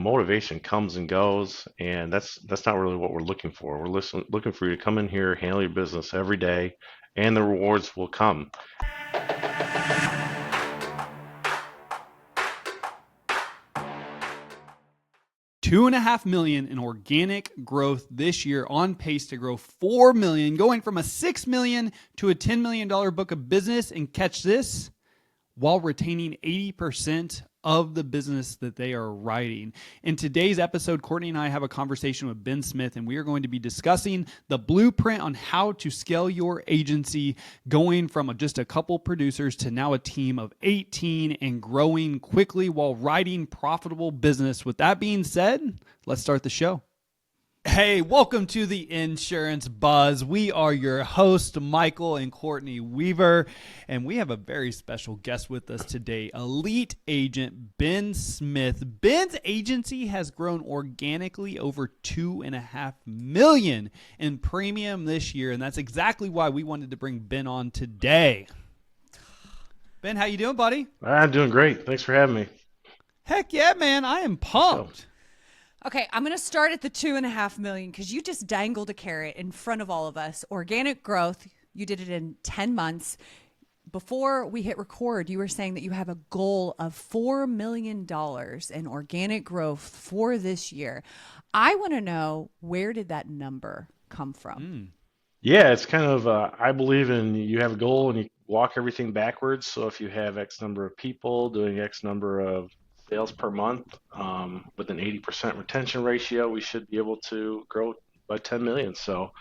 Motivation comes and goes, and that's not really what we're looking for. Looking for you to come in here, handle your business every day, and the rewards will come. 2.5 million in organic growth this year, on pace to grow 4 million, going from a 6 million to a $10 million book of business. And catch this, while retaining 80% of the business that they are writing. In today's episode, Courtney and I have a conversation with Ben Smith, and we are going to be discussing the blueprint on how to scale your agency, going from just a couple producers to now a team of 18 and growing quickly while writing profitable business. With that being said, let's start the show. Hey, welcome to the Insurance Buzz. We are your hosts, Michael and Courtney Weaver, and we have a very special guest with us today, elite agent Ben Smith. Ben's agency has grown organically over $2.5 million in premium this year, and that's exactly why we wanted to bring Ben on today. Ben, how you doing, buddy? I'm doing great. Thanks for having me. Heck yeah, man. I am pumped. Okay, I'm going to start at the 2.5 million because you just dangled a carrot in front of all of us. Organic growth, you did it in 10 months. Before we hit record, you were saying that you have a goal of $4 million in organic growth for this year. I want to know, where did that number come from? Yeah, it's kind of, I believe in you have a goal and you walk everything backwards. So if you have X number of people doing X number of sales per month, with an 80% retention ratio, we should be able to grow by 10 million. So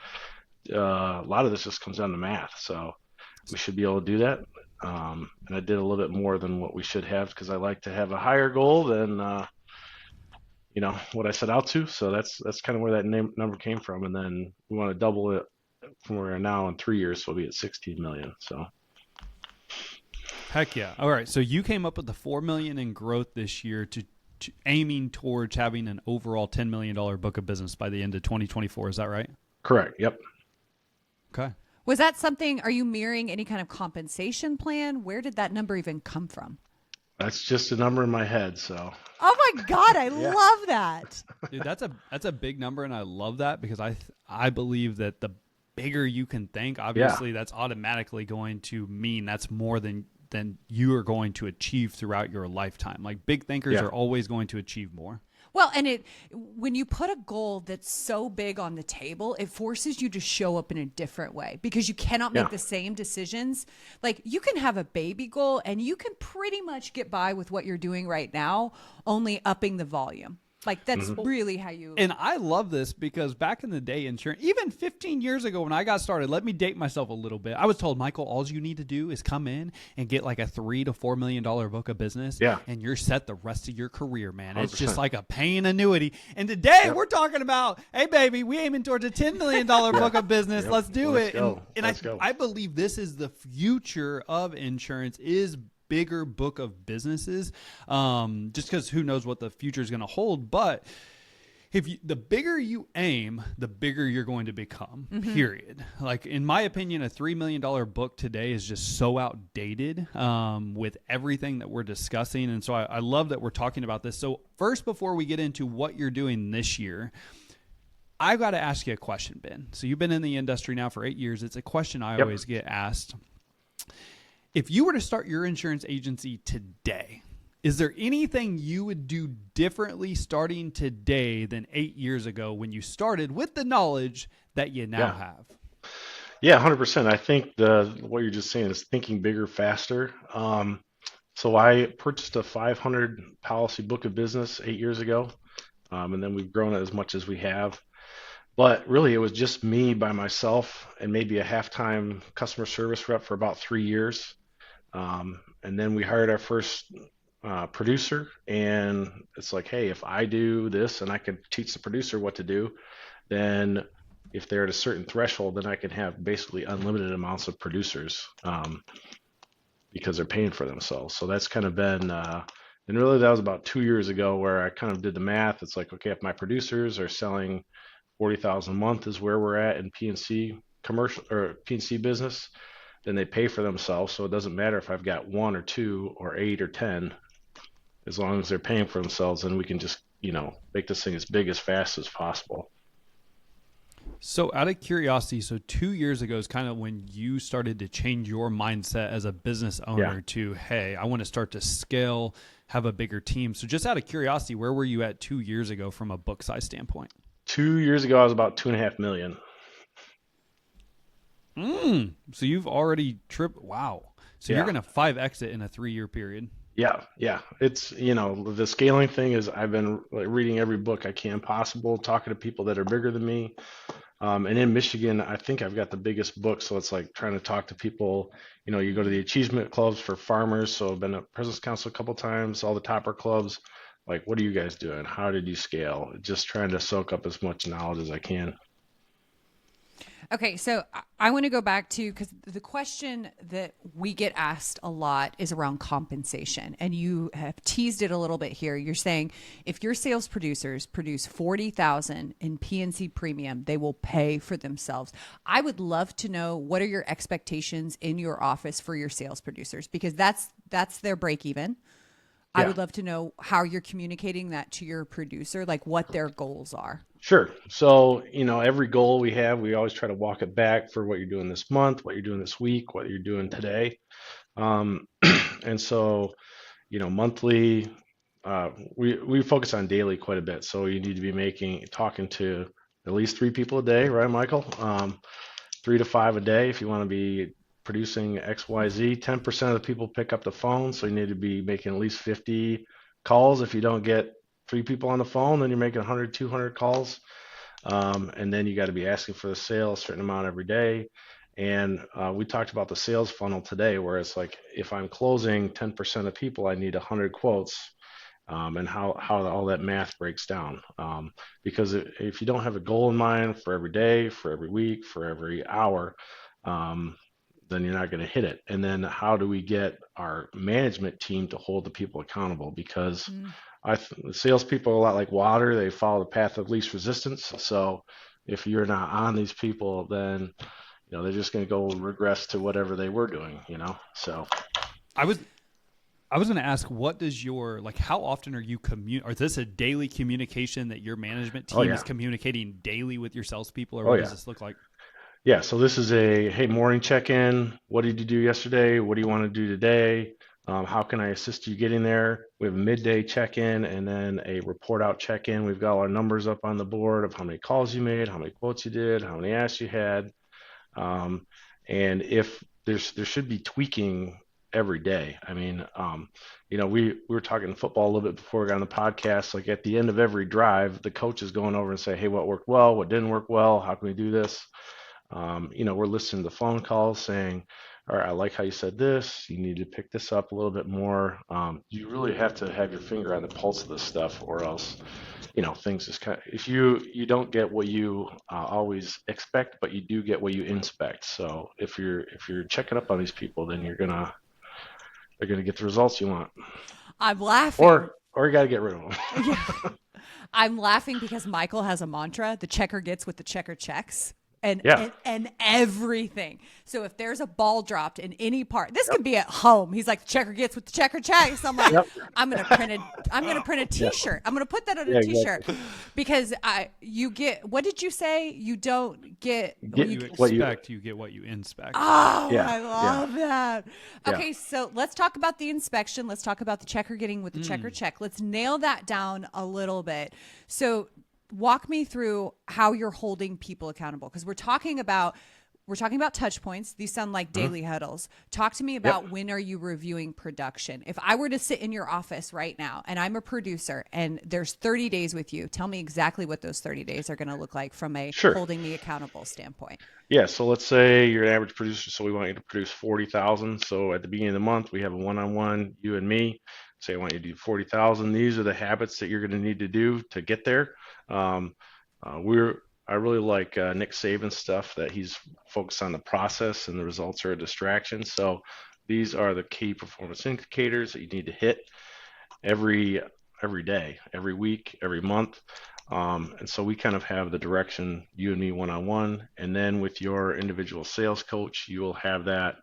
a lot of this just comes down to math. So we should be able to do that. And I did a little bit more than what we should have because I like to have a higher goal than what I set out to. So that's kind of where that number came from. And then we want to double it from where we are now in 3 years, so we'll be at 16 million. So. Heck yeah. All right. So you came up with the $4 million in growth this year to aiming towards having an overall $10 million book of business by the end of 2024. Is that right? Correct. Yep. Okay. Was that something, are you mirroring any kind of compensation plan? Where did that number even come from? That's just a number in my head. So. Oh my God, I love that. Dude, that's a big number, and I love that because I believe that the bigger you can think, obviously that's automatically going to mean that's more than you are going to achieve throughout your lifetime. Like, big thinkers are always going to achieve more. Well, and when you put a goal that's so big on the table, it forces you to show up in a different way because you cannot make the same decisions. Like, you can have a baby goal and you can pretty much get by with what you're doing right now, only upping the volume. Like, that's really how you... And I love this because back in the day, insurance, even 15 years ago when I got started, let me date myself a little bit. I was told, Michael, all you need to do is come in and get like a $3 to $4 million book of business. Yeah. And you're set the rest of your career, man. 100%. It's just like a paying annuity. And today we're talking about, hey, baby, we aiming towards a $10 million book of business. Yep. Let's do it. Go. And I believe this is the future of insurance, is bigger book of businesses, just because who knows what the future is going to hold. But the bigger you aim, the bigger you're going to become, period. Like, in my opinion, a $3 million book today is just so outdated with everything that we're discussing. And so I love that we're talking about this. So first, before we get into what you're doing this year, I've got to ask you a question, Ben. So you've been in the industry now for 8 years. It's a question I always get asked. If you were to start your insurance agency today, is there anything you would do differently starting today than 8 years ago when you started with the knowledge that you now have? Yeah, 100%. I think what you're just saying is thinking bigger, faster. So I purchased a 500 policy book of business 8 years ago, and then we've grown it as much as we have. But really, it was just me by myself and maybe a half-time customer service rep for about 3 years. And then we hired our first producer, and it's like, hey, if I do this and I can teach the producer what to do, then if they're at a certain threshold, then I can have basically unlimited amounts of producers because they're paying for themselves. So that's kind of been, and really that was about 2 years ago where I kind of did the math. It's like, okay, if my producers are selling 40,000 a month is where we're at in P&C commercial or P&C business, then they pay for themselves. So it doesn't matter if I've got 1 or 2 or 8 or 10, as long as they're paying for themselves, then we can just make this thing as big as fast as possible. So, out of curiosity, so 2 years ago is kind of when you started to change your mindset as a business Yeah. owner to, hey, I want to start to scale, have a bigger team. So, just out of curiosity, where were you at 2 years ago from a book size standpoint? 2 years ago, I was about 2.5 million. So, you've already tripped. Wow. So, you're Yeah. going to 5X it in a 3 year period. Yeah, yeah. It's, the scaling thing is I've been like reading every book I can possible, talking to people that are bigger than me. And in Michigan, I think I've got the biggest book. So it's like trying to talk to people. You go to the achievement clubs for farmers. So I've been at President's Council a couple times, all the topper clubs. Like, what are you guys doing? How did you scale? Just trying to soak up as much knowledge as I can. Okay, so I want to go back to because the question that we get asked a lot is around compensation, and you have teased it a little bit here. You're saying if your sales producers produce 40,000 in PNC premium, they will pay for themselves. I would love to know what are your expectations in your office for your sales producers because that's their break even. I Yeah. would love to know how you're communicating that to your producer, like what their goals are. Sure. So, every goal we have, we always try to walk it back for what you're doing this month, what you're doing this week, what you're doing today. Um, and so, monthly, we focus on daily quite a bit. So you need to be talking to at least three people a day, right, Michael? 3 to 5 a day if you want to be producing XYZ. 10% of the people pick up the phone, so you need to be making at least 50 calls. If you don't get three people on the phone, then you're making 100, 200 calls. And then you got to be asking for the sale a certain amount every day. And we talked about the sales funnel today, where it's like if I'm closing 10% of people, I need 100 quotes, and how all that math breaks down. Because if you don't have a goal in mind for every day, for every week, for every hour, um, then you're not going to hit it. And then how do we get our management team to hold the people accountable? Because salespeople are a lot like water; they follow the path of least resistance. So if you're not on these people, then they're just going to go regress to whatever they were doing. So I was I was going to ask, what does your, like, how often are you or is this a daily communication that your management oh team is yeah, communicating daily with your salespeople, or oh what does yeah. this look like? Yeah, so this is a hey morning check-in. What did you do yesterday? What do you want to do today? How can I assist you getting there? We have a midday check-in and then a report out check-in. We've got all our numbers up on the board of how many calls you made, how many quotes you did, how many asks you had. Um, and if there should be tweaking every day. I mean, we were talking football a little bit before we got on the podcast. Like at the end of every drive, the coach is going over and say, hey, what worked well, what didn't work well, how can we do this? We're listening to phone calls saying, all right, I like how you said this. You need to pick this up a little bit more. You really have to have your finger on the pulse of this stuff, or else, things just kind of, if you don't get what you always expect, but you do get what you inspect. So if you're checking up on these people, then they're gonna get the results you want, I'm laughing. or you got to get rid of them. Yeah. I'm laughing because Michael has a mantra: the checker gets what the checker checks. And, Yeah. and everything. So if there's a ball dropped in any part, this Yep. could be at home. He's like, the checker gets what the checker checks. I'm like, Yep. I'm gonna print a Yeah. T-shirt. I'm gonna put that on Yeah. a T-shirt Exactly. because you get. What did you say? You don't get. Get You what you. expect, you get what you inspect. Oh, Yeah. I Yeah. love that. Yeah. Okay, so let's talk about the inspection. Let's talk about the checker getting with the checker check. Let's nail that down a little bit. So walk me through how you're holding people accountable because we're talking about touch points. These sound like daily huddles. Talk to me about Yep. when are you reviewing production? If I were to sit in your office right now and I'm a producer and there's 30 days with you, tell me exactly what those 30 days are going to look like from a Sure. holding me accountable standpoint. Yeah, so let's say you're an average producer, so we want you to produce 40,000. So at the beginning of the month, we have a one-on-one, you and me. Say I want you to do 40,000. These are the habits that you're going to need to do to get there. Um, I really like Nick Saban's stuff that he's focused on the process and the results are a distraction. So these are the key performance indicators that you need to hit every every day, every week, every month. And so we kind of have the direction, you and me one on one. And then with your individual sales coach, you will have that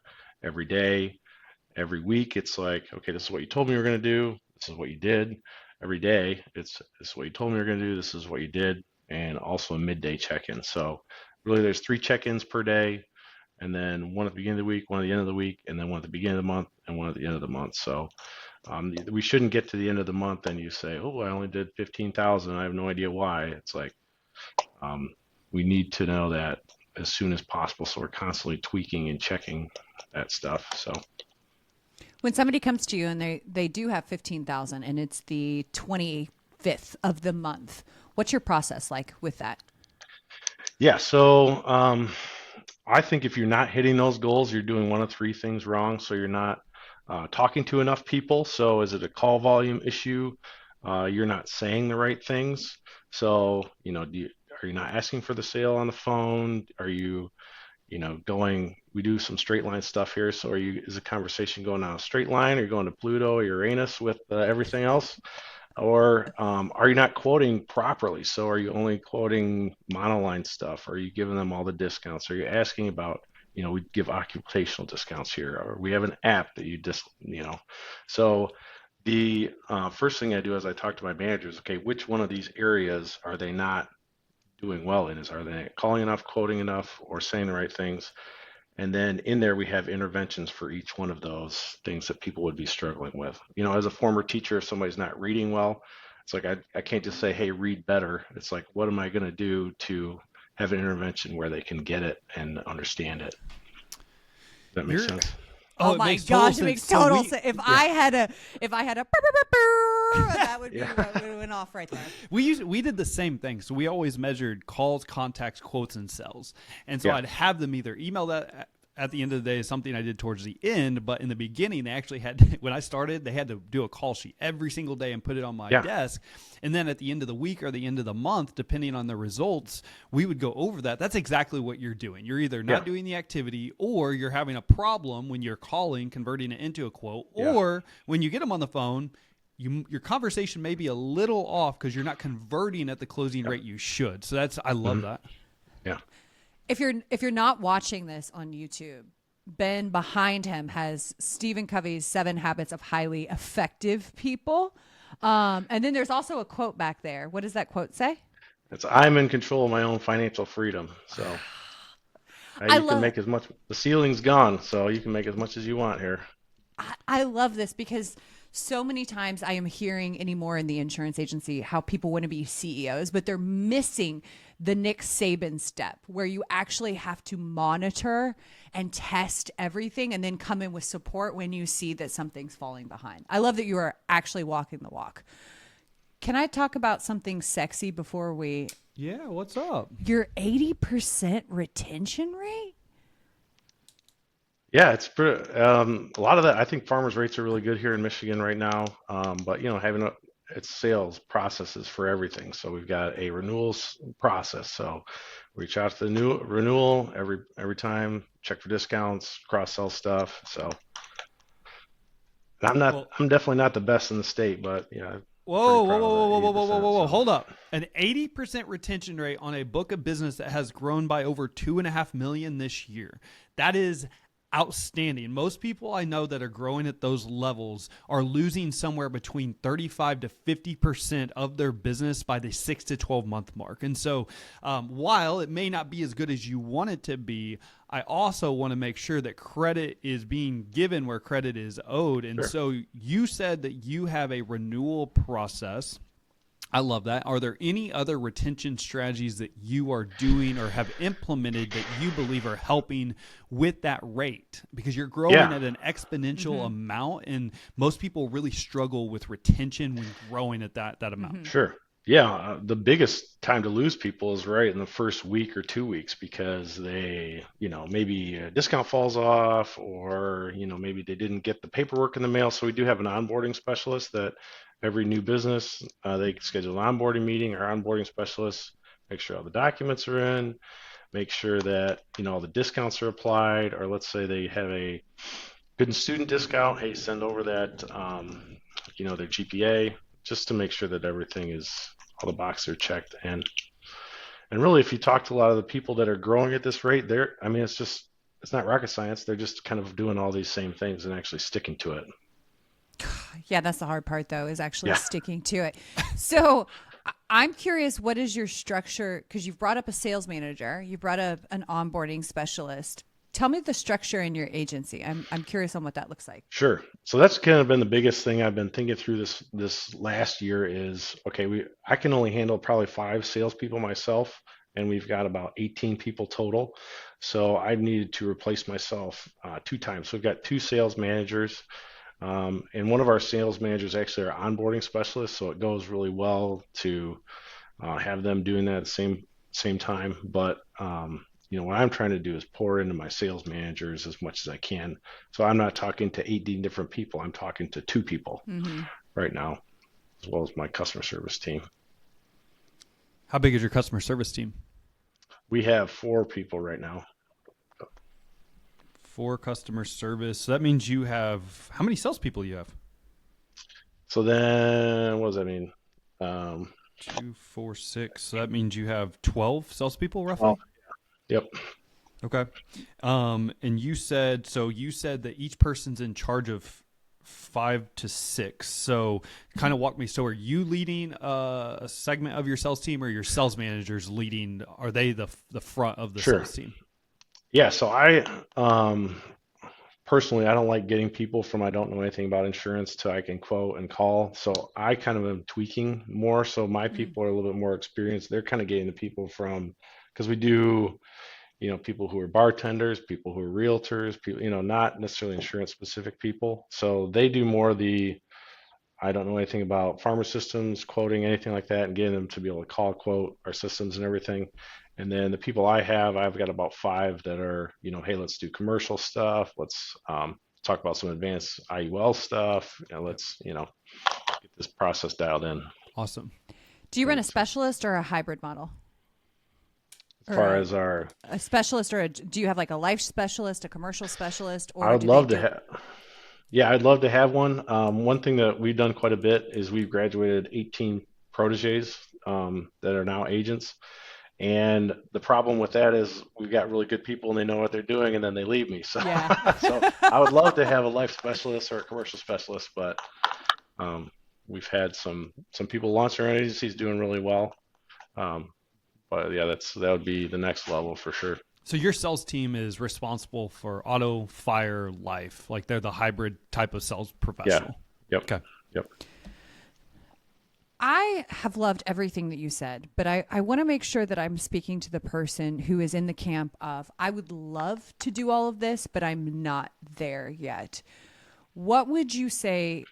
every day, every week. It's like, okay, this is what you told me you were going to do. This is what you did. every day. It's this is what you told me you're going to do. This is what you did, and also a midday check-in. So really, there's 3 check-ins per day, and then one at the beginning of the week, one at the end of the week, and then one at the beginning of the month, and one at the end of the month. So we shouldn't get to the end of the month and you say, "Oh, I only did 15,000. I have no idea why." It's like um, we need to know that as soon as possible. So we're constantly tweaking and checking that stuff. So When somebody comes to you and they do have 15,000 and it's the 25th of the month, what's your process like with that? yeah, so I think if you're not hitting those goals, you're doing one of 3 things wrong. So you're not talking to enough people. So is it a call volume issue? You're not saying the right things. So, are you not asking for the sale on the phone? Are you, going, we do some straight line stuff here. So is the conversation going on a straight line? Are you going to Pluto or Uranus with everything else? Or are you not quoting properly? So are you only quoting monoline stuff? Are you giving them all the discounts? Are you asking about, we give occupational discounts here, or we have an app that So the first thing I do is I talk to my managers. Okay, which one of these areas are they not doing well in? Are they calling enough, quoting enough, or saying the right things? And then in there, we have interventions for each one of those things that people would be struggling with. As a former teacher, if somebody's not reading well, it's like I can't just say, hey, read better. It's like, what am I going to do to have an intervention where they can get it and understand it? Does that make You're sense? Oh it my makes total gosh, it sense. makes So total we- sense. If Yeah. I had a that would be Yeah. what went off right there. We did the same thing. So we always measured calls, contacts, quotes, and sales. And so Yeah. I'd have them either email that at the end of the day, is something I did towards the end. But in the beginning, they actually had, when I started, they had to do a call sheet every single day and put it on my Yeah. desk. And then at the end of the week or the end of the month, depending on the results, we would go over that. That's exactly what you're doing. You're either not Yeah. doing the activity, or you're having a problem when you're calling, converting it into a quote, Yeah. or when you get them on the phone, your conversation may be a little off because you're not converting at the closing rate you should. So I love that. Yeah. If you're not watching this on YouTube, Ben behind him has Stephen Covey's 7 Habits of Highly Effective People. And then there's also a quote back there. What does that quote say? I'm in control of my own financial freedom. So I you love can make as much, the ceiling's gone, so you can make as much as you want here. I love this because so many times I am hearing anymore in the insurance agency how people want to be CEOs, but they're missing the Nick Saban step where you actually have to monitor and test everything and then come in with support when you see that something's falling behind. I love that you are actually walking the walk. Can I talk about something sexy before we? Yeah, what's up? Your 80% retention rate? Yeah, it's pretty, a lot of that. I think farmers rates are really good here in Michigan right now. But it's sales processes for everything. So we've got a renewals process. So reach out to the new renewal every time, check for discounts, cross sell stuff. So Well, I'm definitely not the best in the state, but yeah. Whoa, pretty whoa, proud of whoa, whoa, that whoa, whoa, whoa, 80%, whoa, whoa, so. hold up. An 80% retention rate on a book of business that has grown by over 2.5 million this year. That is outstanding. Most people I know that are growing at those levels are losing somewhere between 35 to 50% of their business by the 6 to 12 month mark. And so while it may not be as good as you want it to be, I also want to make sure that credit is being given where credit is owed. And Sure. so you said that you have a renewal process. I love that. Are there any other retention strategies that you are doing or have implemented that you believe are helping with that rate? Because you're growing Yeah. at an exponential amount, and most people really struggle with retention when growing at that amount. Sure. Yeah, the biggest time to lose people is right in the first week or 2 weeks because they, maybe a discount falls off or, maybe they didn't get the paperwork in the mail. So we do have an onboarding specialist that every new business, they schedule an onboarding meeting. Our onboarding specialist make sure all the documents are in, make sure that, all the discounts are applied, or let's say they have a good student discount. Hey, send over that, their GPA, just to make sure that everything is, all the boxes are checked. And really, if you talk to a lot of the people that are growing at this rate, it's not rocket science. They're just kind of doing all these same things and actually sticking to it. Yeah, that's the hard part, though, is actually Yeah. sticking to it. So I'm curious, what is your structure? Because you've brought up a sales manager, you brought up an onboarding specialist. Tell me the structure in your agency. I'm curious on what that looks like. Sure. So that's kind of been the biggest thing I've been thinking through this last year is, okay, I can only handle probably 5 salespeople myself, and we've got about 18 people total. So I needed to replace myself 2 times. So we've got 2 sales managers, and one of our sales managers actually are onboarding specialists. So it goes really well to have them doing that at the same time. But what I'm trying to do is pour into my sales managers as much as I can. So I'm not talking to 18 different people. I'm talking to 2 people right now, as well as my customer service team. How big is your customer service team? We have 4 people right now. 4 customer service. So that means you have, how many salespeople you have? So then, what does that mean? 2, 4, 6. So that means you have 12 salespeople roughly? Well, yep. Okay. And you said that each person's in charge of 5 to 6. So kind of walk me. So are you leading a segment of your sales team, or your sales managers leading? Are they the front of the Sure. sales team? Yeah. So I personally, I don't like getting people from I don't know anything about insurance to I can quote and call. So I kind of am tweaking more. So my people are a little bit more experienced. They're kind of getting the people from, because we do, people who are bartenders, people who are realtors, people, not necessarily insurance specific people. So they do more of the, I don't know anything about farmer systems, quoting, anything like that, and getting them to be able to call, quote our systems and everything. And then the people I've got about 5 that are, hey, let's do commercial stuff. Let's talk about some advanced IUL stuff. Let's, get this process dialed in. Awesome. Do you run a specialist or a hybrid model? As far as our a specialist, or do you have like a life specialist, a commercial specialist, or I would do love they to do? have. Yeah, I'd love to have one. One thing that we've done quite a bit is we've graduated 18 proteges that are now agents. And the problem with that is we've got really good people and they know what they're doing, and then they leave me. So, Yeah. so I would love to have a life specialist or a commercial specialist, but we've had some people launch their own agencies doing really well. But yeah, that would be the next level for sure. So your sales team is responsible for auto, fire, life. Like they're the hybrid type of sales professional. Yeah. Yep. Okay. Yep. I have loved everything that you said, but I want to make sure that I'm speaking to the person who is in the camp of, I would love to do all of this, but I'm not there yet. What would you say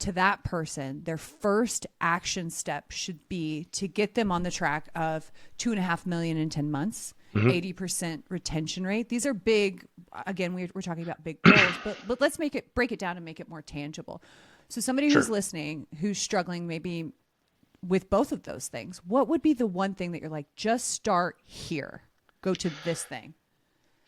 to that person? Their first action step should be to get them on the track of 2.5 million in 10 months, 80% retention rate. These are big. Again, we're talking about big goals, but let's break it down and make it more tangible. So somebody who's listening, who's struggling maybe with both of those things, what would be the one thing that you're like, just start here, go to this thing?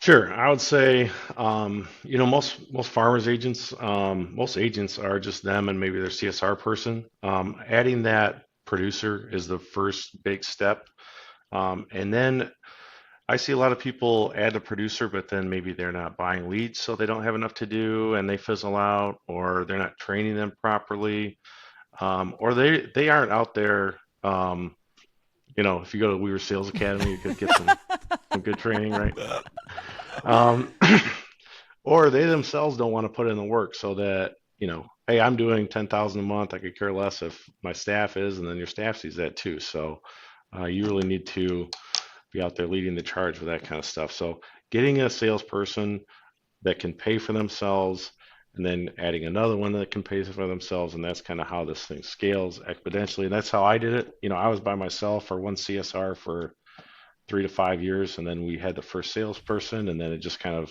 Sure. I would say, most farmers agents, most agents are just them and maybe their CSR person. Adding that producer is the first big step. And then I see a lot of people add a producer, but then maybe they're not buying leads, so they don't have enough to do and they fizzle out, or they're not training them properly, or they aren't out there. If you go to Weaver Sales Academy, you could get some good training, right? Or they themselves don't want to put in the work, so that, hey, I'm doing 10,000 a month. I could care less if my staff is, and then your staff sees that too. So you really need to be out there leading the charge with that kind of stuff. So getting a salesperson that can pay for themselves, and then adding another one that can pay for themselves, and that's kind of how this thing scales exponentially. And that's how I did it. I was by myself for one CSR for 3 to 5 years, and then we had the first salesperson, and then it just kind of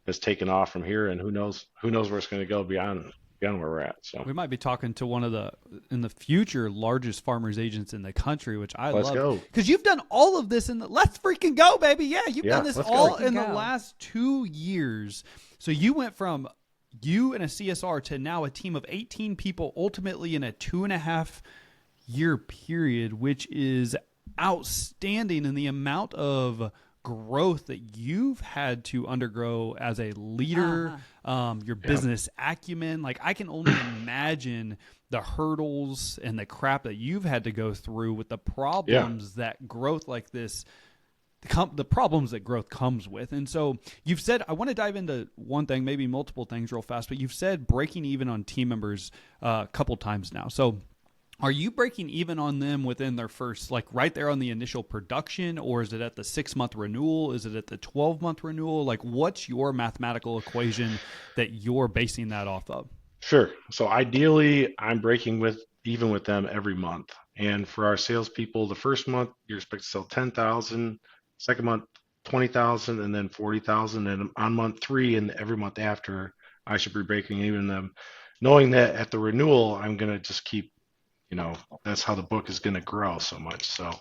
has taken off from here. And who knows where it's going to go beyond where we're at. So we might be talking to one of the, in the future, largest farmers agents in the country, which I Let's love. go. Because you've done all of this let's freaking go, baby. Yeah, you've done this all in the last 2 years. So you went from you and a CSR to now a team of 18 people, ultimately in a 2.5 year period, which is outstanding in the amount of growth that you've had to undergo as a leader, your business acumen. Like I can only imagine the hurdles and the crap that you've had to go through with the Yeah. problems that growth like this the problems that growth comes with. And so you've said, I want to dive into one thing, maybe multiple things real fast, but you've said breaking even on team members a couple times now. So are you breaking even on them within their first, like right there on the initial production, or is it at the 6-month renewal? Is it at the 12-month renewal? Like what's your mathematical equation that you're basing that off of? Sure. So ideally, I'm breaking with even with them every month. And for our salespeople, the first month you're expected to sell 10,000, second month 20,000, and then 40,000. And on month three and every month after, I should be breaking even them, knowing that at the renewal, I'm gonna just keep, that's how the book is gonna grow so much. So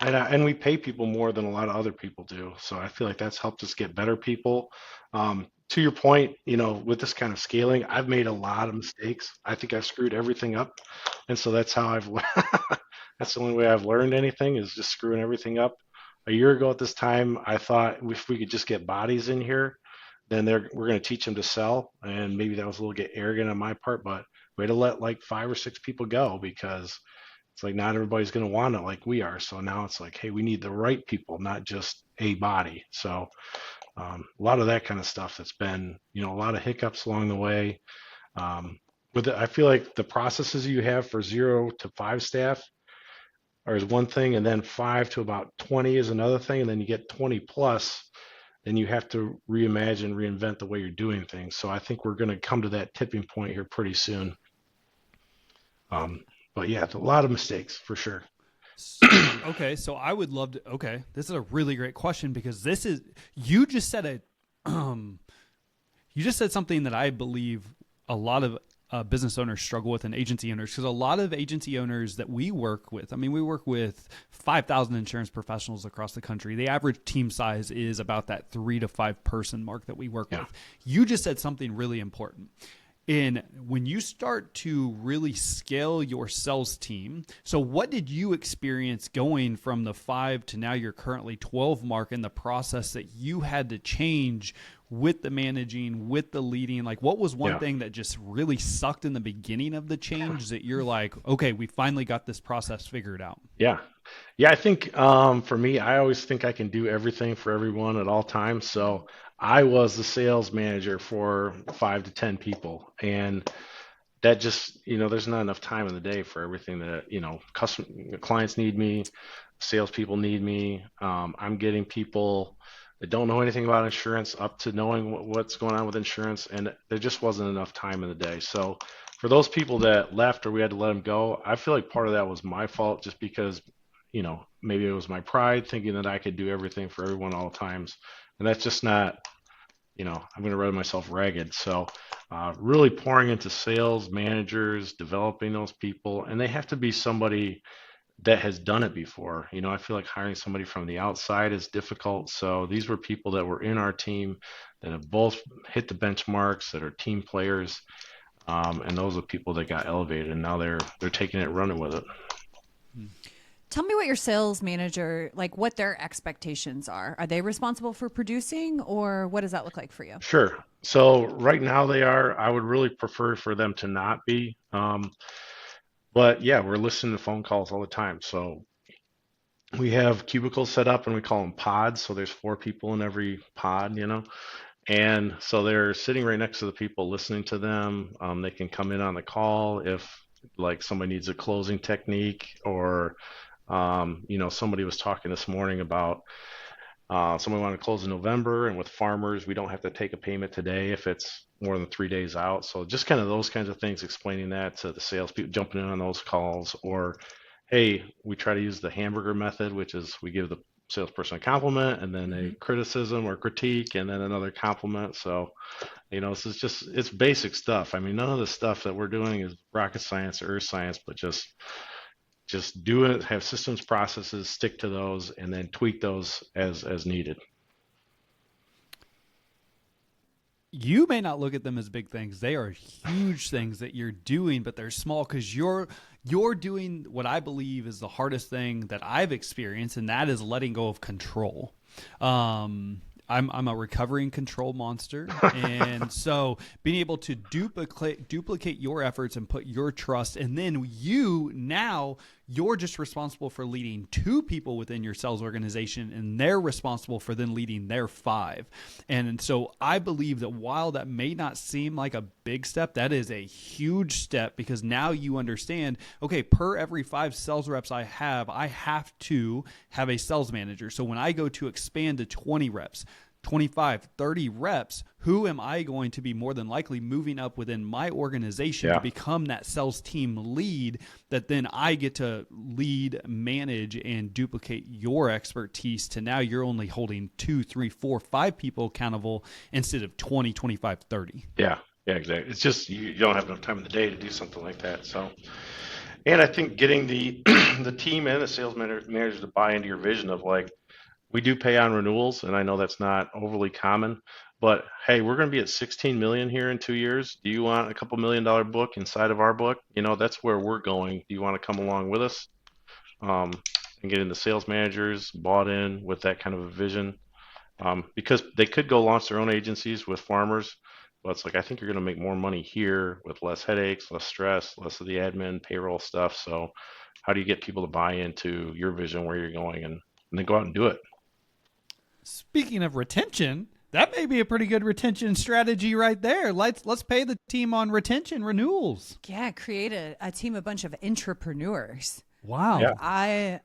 and we pay people more than a lot of other people do. So I feel like that's helped us get better people. To your point, with this kind of scaling, I've made a lot of mistakes. I think I've screwed everything up, and so that's how I've. That's the only way I've learned anything is just screwing everything up. A year ago at this time, I thought if we could just get bodies in here, then we're going to teach them to sell, and maybe that was a little get arrogant on my part, but we had to let like 5 or 6 people go because it's like not everybody's going to want it like we are. So now it's like, hey, we need the right people, not just a body. So a lot of that kind of stuff that's been, a lot of hiccups along the way. I feel like the processes you have for 0 to 5 staff is one thing, and then 5 to about 20 is another thing, and then you get 20 plus, then you have to reimagine, reinvent the way you're doing things. So I think we're going to come to that tipping point here pretty soon. But yeah, it's a lot of mistakes for sure. Okay, so I would love to. Okay, this is a really great question because this is you just said you just said something that I believe a lot of business owners struggle with and agency owners because a lot of agency owners that we work with, I mean, we work with 5,000 insurance professionals across the country. The average team size is about that 3 to 5 person mark that we work with. You just said something really important. And when you start to really scale your sales team, so what did you experience going from the 5 to now you're currently 12 mark in the process that you had to change with the managing, with the leading? Like what was one thing that just really sucked in the beginning of the change that you're like, okay, we finally got this process figured out? Yeah. I think for me, I always think I can do everything for everyone at all times. So I was the sales manager for 5 to 10 people, and that just, there's not enough time in the day for everything that, clients need me, salespeople need me. I'm getting people that don't know anything about insurance up to knowing what's going on with insurance, and there just wasn't enough time in the day. So for those people that left or we had to let them go, I feel like part of that was my fault just because, maybe it was my pride thinking that I could do everything for everyone all the times. And that's just not, I'm going to run myself ragged. So really pouring into sales managers, developing those people, and they have to be somebody that has done it before. I feel like hiring somebody from the outside is difficult. So these were people that were in our team that have both hit the benchmarks, that are team players, and those are people that got elevated, and now they're taking it, running with it. Tell me what your sales manager, like what their expectations are. Are they responsible for producing, or what does that look like for you? Sure. So right now they are. I would really prefer for them to not be. But yeah, we're listening to phone calls all the time. So we have cubicles set up and we call them pods. So there's 4 people in every pod, and so they're sitting right next to the people listening to them. They can come in on the call if like somebody needs a closing technique, or somebody was talking this morning about somebody wanted to close in November, and with farmers, we don't have to take a payment today if it's more than 3 days out. So just kind of those kinds of things, explaining that to the salespeople, jumping in on those calls, or hey, we try to use the hamburger method, which is we give the salesperson a compliment and then a criticism or critique and then another compliment. So, this is it's basic stuff. I mean, none of the stuff that we're doing is rocket science or earth science, but just do it, have systems, processes, stick to those, and then tweak those as needed. You may not look at them as big things. They are huge things that you're doing, but they're small because you're doing what I believe is the hardest thing that I've experienced, and that is letting go of control. I'm a recovering control monster, and so being able to duplicate your efforts and put your trust, and then you're just responsible for leading 2 people within your sales organization, and they're responsible for then leading their 5. And so I believe that while that may not seem like a big step, that is a huge step, because now you understand, okay, per every 5 sales reps I have to have a sales manager. So when I go to expand to 20 reps, 25, 30 reps, who am I going to be more than likely moving up within my organization to become that sales team lead, that then I get to lead, manage, and duplicate your expertise, to now you're only holding 2, 3, 4, 5 people accountable instead of 20, 25, 30. Yeah, yeah, exactly. It's just you don't have enough time in the day to do something like that. So, and I think getting the the team and the sales manager to buy into your vision of like, we do pay on renewals, and I know that's not overly common, but hey, we're going to be at 16 million here in 2 years. Do you want a couple $1 million book inside of our book? You know, that's where we're going. Do you want to come along with us? Um, and getting the sales managers bought in with that kind of a vision, because they could go launch their own agencies with farmers, but it's like, I think you're going to make more money here with less headaches, less stress, less of the admin, payroll stuff. So how do you get people to buy into your vision, where you're going, and then go out and do it? Speaking of retention, that may be a pretty good retention strategy right there. Let's pay the team on retention renewals. Yeah, create a team, a bunch of entrepreneurs. Wow. Yeah. I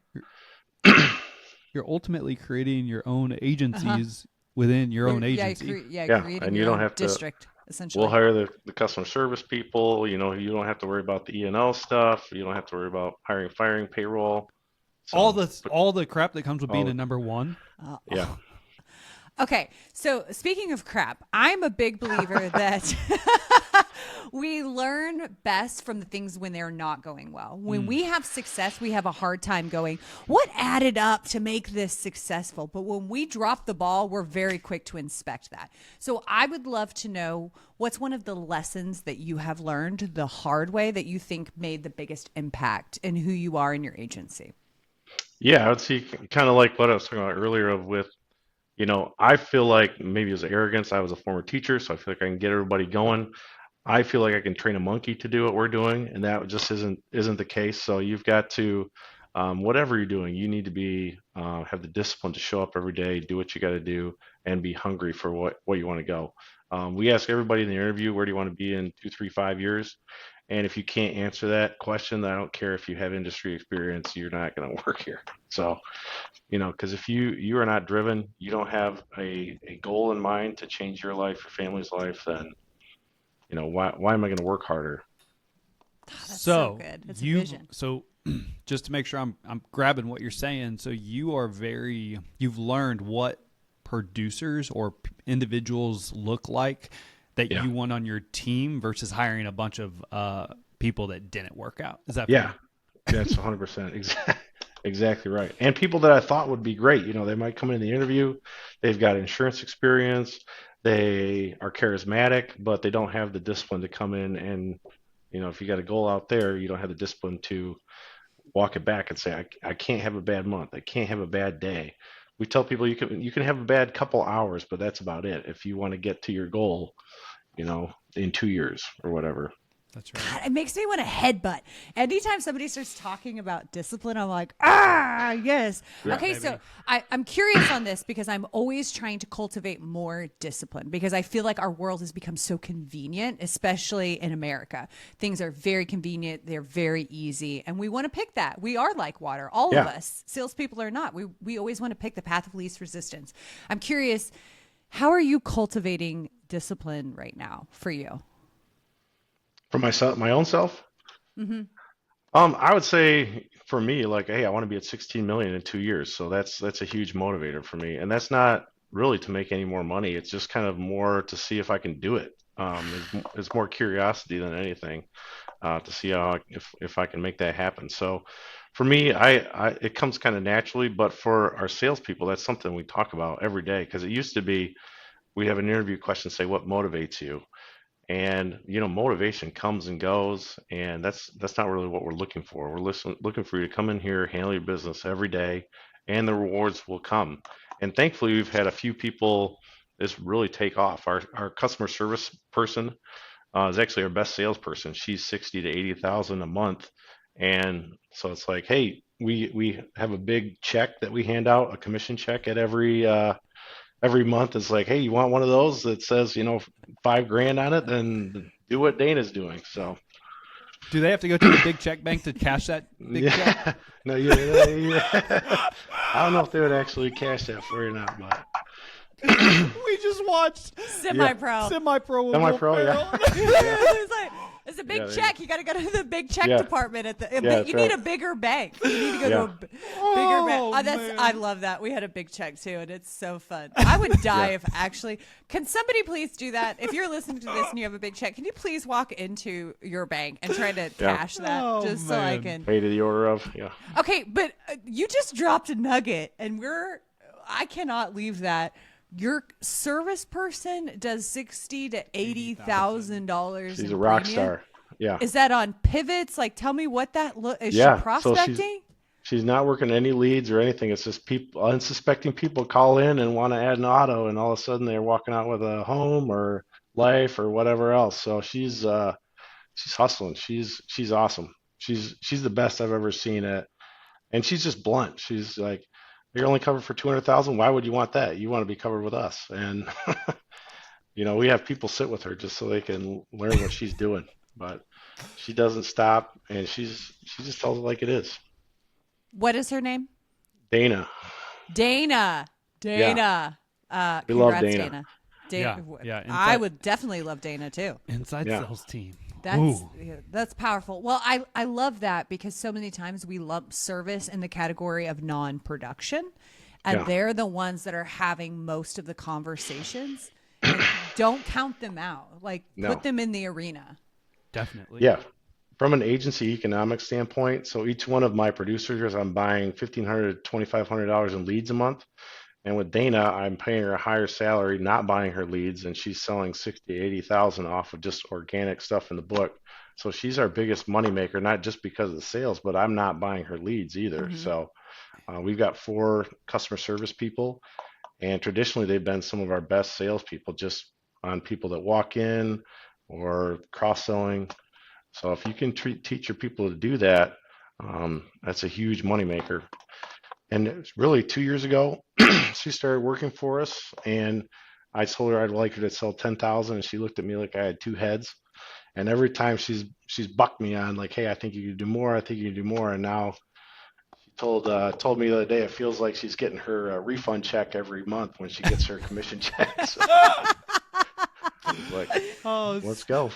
You're ultimately creating your own agencies within your own agency. Yeah, creating and you your don't own have to- district, essentially. We'll hire the customer service people. You know, you don't have to worry about the E&O stuff. You don't have to worry about hiring, firing, payroll. So, all the crap that comes with being all- a number one. yeah. Okay, so speaking of crap, I'm a big believer that we learn best from the things when they're not going well. When we have success, we have a hard time going, what added up to make this successful? But when we drop the ball, we're very quick to inspect that. So I would love to know, what's one of the lessons that you have learned the hard way that you think made the biggest impact in who you are in your agency? Yeah, I would see kind of like what I was talking about earlier of with, you know, I feel like maybe it was arrogance. I was a former teacher, so I feel like I can get everybody going. I feel like I can train a monkey to do what we're doing, and that just isn't the case. So you've got to, whatever you're doing, you need to be have the discipline to show up every day, do what you got to do, and be hungry for what you want to go. We ask everybody in the interview, where do you want to be in 2, 3, 5 years? And if you can't answer that question, then I don't care if you have industry experience, you're not going to work here. So, you know, because if you are not driven, you don't have a goal in mind to change your life, your family's life, then, you know, why am I going to work harder? That's so good. It's a vision. So just to make sure I'm grabbing what you're saying, so you've learned what producers or individuals look like that Yeah. you want on your team versus hiring a bunch of people that didn't work out. Is that Yeah, that's 100% exactly right. And people that I thought would be great, you know, they might come in the interview, they've got insurance experience, they are charismatic, but they don't have the discipline to come in and, you know, if you got a goal out there, you don't have the discipline to walk it back and say, I can't have a bad month, I can't have a bad day. We tell people you can have a bad couple hours, but that's about it. If you want to get to your goal, you know, in 2 years or whatever. That's right. God, it makes me want to headbutt. Anytime somebody starts talking about discipline, I'm like, yes. Yeah. Okay, so I'm curious on this because I'm always trying to cultivate more discipline because I feel like our world has become so convenient, especially in America. Things are very convenient, they're very easy, and we want to pick that. We are like water, all of us. Salespeople are not. We always want to pick the path of least resistance. I'm curious, how are you cultivating discipline right now for you? For myself, my own self, I would say for me, like, hey, I want to be at 16 million in 2 years. So that's a huge motivator for me. And that's not really to make any more money. It's just kind of more to see if I can do it. It's more curiosity than anything, to see how if I can make that happen. So for me, I it comes kind of naturally, but for our salespeople, that's something we talk about every day because it used to be we have an interview question say, what motivates you? And you know, motivation comes and goes, and that's not really what we're looking for. We're looking for you to come in here, handle your business every day, and the rewards will come. And thankfully, we've had a few people this really take off. Our customer service person is actually our best salesperson. She's 60 to 80,000 a month, and so it's like, hey, we have a big check that we hand out, a commission check at every month. It's like, hey, you want one of those that says, 5 grand on it? Then do what Dana's doing. So Do they have to go to the big check bank to cash that big check? yeah, no, yeah. I don't know if they would actually cash that for you or not, but We just watched Semi-pro. Semi-Pro. semi-pro, yeah. It's like, it's a big Yeah, there check. You got to go to the big check Yeah. department at the. that's you need right. a bigger bank. You need to go Yeah. to a bigger bank. Oh, man. I love that. We had a big check too, and it's so fun. I would die Yeah. if actually. Can somebody please do that? If you're listening to this and you have a big check, can you please walk into your bank and try to Yeah. cash that Oh, just so I man. can. Pay to the order of, yeah. Okay, but you just dropped a nugget, and I cannot leave that. Your service person does $60,000 to $80,000. She's a rock star. Yeah. Is that on pivots? Like, tell me what that is. Yeah, She so prospecting? She's not working any leads or anything. It's just people, unsuspecting people call in and want to add an auto, and all of a sudden they're walking out with a home or life or whatever else. So she's hustling. She's awesome. She's the best I've ever seen it, and she's just blunt. She's like, you're only covered for 200,000. Why would you want that? You want to be covered with us. And we have people sit with her just so they can learn what she's doing. But she doesn't stop, and she just tells it like it is. What is her name? Dana. Dana. Dana. We love Congrats, Dana. Dana. Yeah, I would definitely love Dana too. Inside Yeah. sales team. That's powerful. Well, I love that because so many times we lump service in the category of non-production, and Yeah. they're the ones that are having most of the conversations. And don't count them out. Like, No. put them in the arena. Definitely. Yeah. From an agency economic standpoint, so each one of my producers, I'm buying $1,500 to $2,500 in leads a month. And with Dana, I'm paying her a higher salary, not buying her leads, and she's selling 60, 80,000 off of just organic stuff in the book. So she's our biggest moneymaker, not just because of the sales, but I'm not buying her leads either. Mhm. So we've got 4 customer service people, and traditionally they've been some of our best salespeople, just on people that walk in or cross-selling. So if you can teach your people to do that, that's a huge moneymaker. And it's really 2 years ago, she started working for us, and I told her I'd like her to sell 10,000, and she looked at me like I had 2 heads. And every time she's bucked me on like, hey, I think you can do more. I think you can do more. And now she told me the other day it feels like she's getting her refund check every month when she gets her commission check. So, like, Oh, let's go.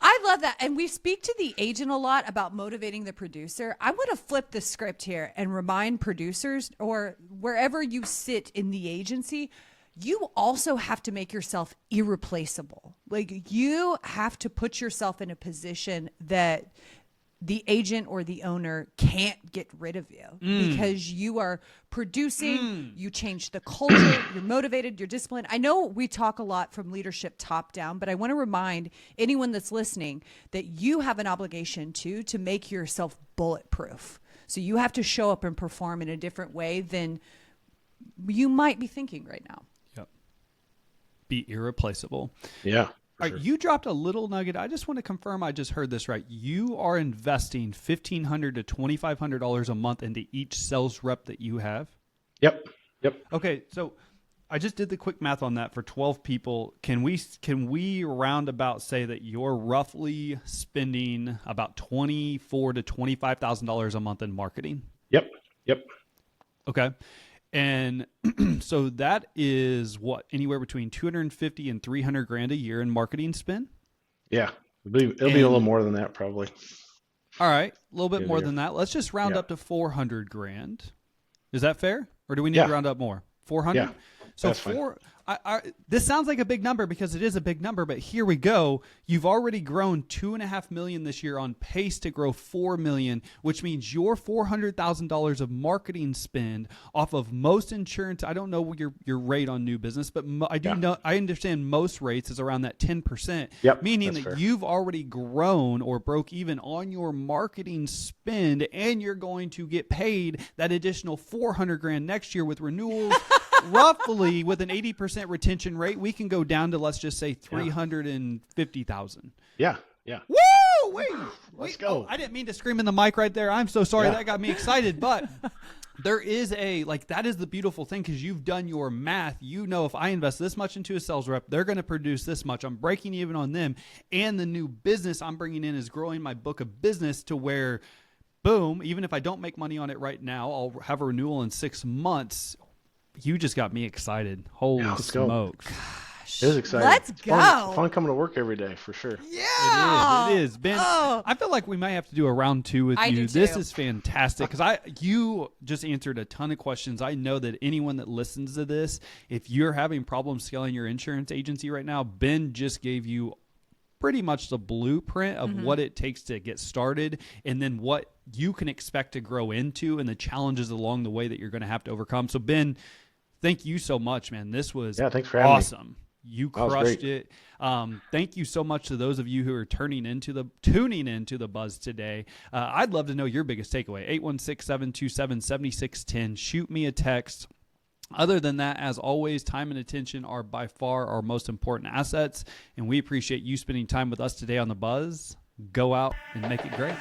I love that. And we speak to the agent a lot about motivating the producer. I want to flip the script here and remind producers or wherever you sit in the agency, you also have to make yourself irreplaceable. Like, you have to put yourself in a position that the agent or the owner can't get rid of you because you are producing, you change the culture, you're motivated, you're disciplined. I know we talk a lot from leadership top down, but I want to remind anyone that's listening that you have an obligation to make yourself bulletproof. So you have to show up and perform in a different way than you might be thinking right now. Yep. Be irreplaceable. Yeah. All right, you dropped a little nugget. I just want to confirm I just heard this right. You are investing $1,500 to $2,500 a month into each sales rep that you have. Yep. Okay, so I just did the quick math on that for 12 people. Can we roundabout say that you're roughly spending about $24,000 to $25,000 a month in marketing? Yep. Okay. And so that is what, anywhere between 250 and 300 grand a year in marketing spend. Yeah. It'll be a little more than that probably. All right, a little bit Yeah, more yeah. than that. Let's just round Yeah. up to 400 grand. Is that fair, or do we need Yeah. to round up more? 400. Yeah, So that's fine. this sounds like a big number because it is a big number, but here we go. You've already grown $2.5 million this year, on pace to grow $4 million, which means your $400,000 of marketing spend off of most insurance. I don't know your rate on new business, but I do Yeah. know. I understand most rates is around that 10%. Yep, Meaning that's that fair. you've already grown or broke even on your marketing spend, and you're going to get paid that additional 400 grand next year with renewals. roughly with an 80% retention rate, we can go down to, let's just say, 350,000. Yeah. Yeah. Woo! Wait, Let's go. I didn't mean to scream in the mic right there. I'm so sorry. Yeah. That got me excited. But there is that is the beautiful thing, because you've done your math. You know, if I invest this much into a sales rep, they're going to produce this much. I'm breaking even on them. And the new business I'm bringing in is growing my book of business to where, boom, even if I don't make money on it right now, I'll have a renewal in 6 months. You just got me excited. Holy smokes. It is exciting. Let's It's go. Fun coming to work every day, for sure. Yeah. It is. Ben, I feel like we might have to do a round 2 with I you. do This too. is fantastic, because you just answered a ton of questions. I know that anyone that listens to this, if you're having problems scaling your insurance agency right now, Ben just gave you pretty much the blueprint of what it takes to get started, and then what you can expect to grow into, and the challenges along the way that you're going to have to overcome. So Ben, thank you so much, man. This was thanks for having me. awesome. You crushed it. Thank you so much to those of you who are tuning into the buzz today. I'd love to know your biggest takeaway. 816-727-7610. Shoot me a text. Other than that, as always, time and attention are by far our most important assets, and we appreciate you spending time with us today on the buzz. Go out and make it great.